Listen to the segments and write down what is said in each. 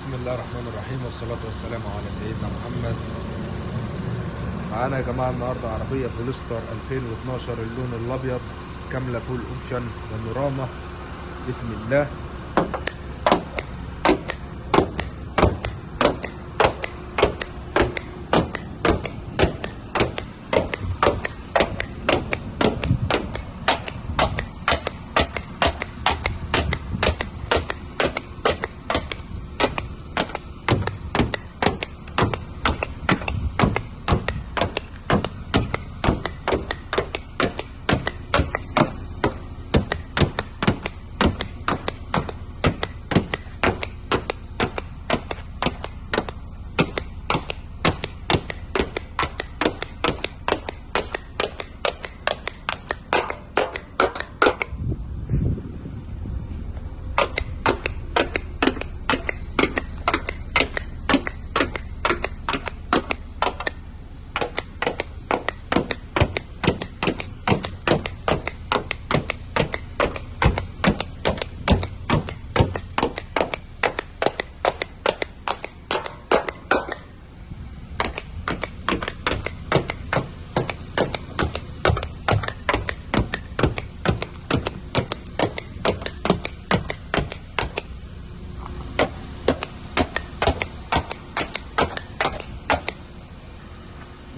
بسم الله الرحمن الرحيم والصلاة والسلام على سيدنا محمد. معانا يا جماعة النهاردة عربية فولستر 2012 اللون الأبيض كاملة فول أوبشن بانوراما. بسم الله.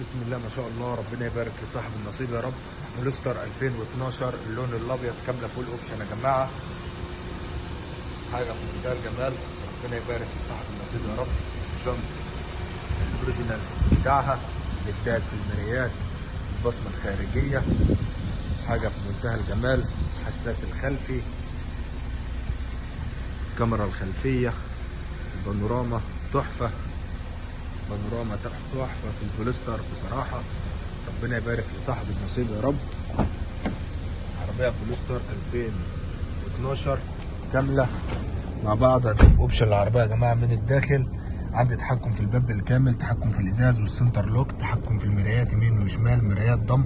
بسم الله ما شاء الله، ربنا يبارك لصاحب النصيب يا رب. فولستر 2012 اللون الابيض كامله فول اوبشن يا جماعه، حاجه في منتهى الجمال. ربنا يبارك لصاحب النصيب يا رب. الشنط الاوريجينال بتاعها، للدات في المرايات، البصمه الخارجيه، حاجه في منتهى الجمال. الحساس الخلفي، الكاميرا الخلفيه، البانوراما تحفه، بانوراما تحفه في الفولستر بصراحه. ربنا يبارك لصاحب النصيب يا رب. عربيه فولستر 2012 كامله مع بعض. هنشوف اوبشن العربيه يا جماعه من الداخل. عندي تحكم في الباب بالكامل، تحكم في الازاز والسنتر لوك، تحكم في المرايات يمين وشمال، مرايات ضم،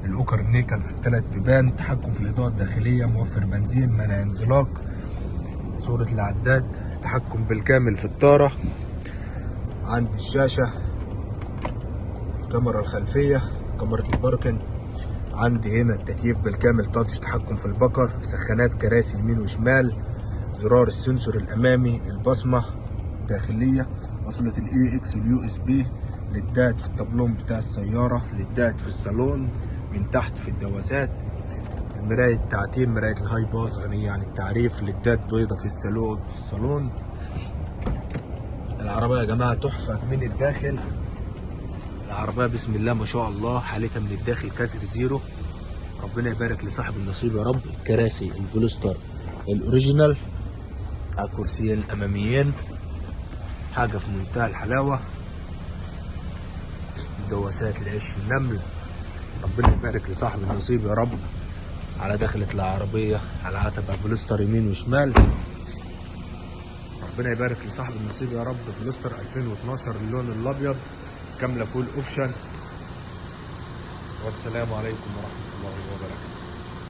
الاوكر النيكل في الثلاث بيبان، تحكم في الاضاءه الداخليه، موفر بنزين، منع انزلاق، صوره العداد، تحكم بالكامل في الطاره. عندي الشاشة، الكاميرا الخلفية، كاميرا الباركن. عندي هنا التكييف بالكامل تاتش، تحكم في البكر، سخانات كراسي يمين وشمال، زرار السنسور الأمامي، البصمة الداخلية، وصلة الاي اكس واليو اس بي، ليدات في الطابلون بتاع السيارة، ليدات في الصالون من تحت في الدواسات، المراية التعتيم، مراية الهاي باص غنية عن التعريف، ليدات بيضة في الصالون. العربية يا جماعة تحفة من الداخل. العربية بسم الله ما شاء الله، حالتها من الداخل كسر زيرو. ربنا يبارك لصاحب النصيب يا رب. الكراسي الفولستر الاوريجينال على الكرسيين الاماميين، حاجة في منتهى الحلاوة. الدواسات لعش النمل. ربنا يبارك لصاحب النصيب يا رب. على دخلة العربية على عتبة فولستر يمين وشمال. ربنا يبارك لصاحب النصيب يا رب. فولستر 2012 اللون الابيض كامله فول اوبشن. والسلام عليكم ورحمه الله وبركاته.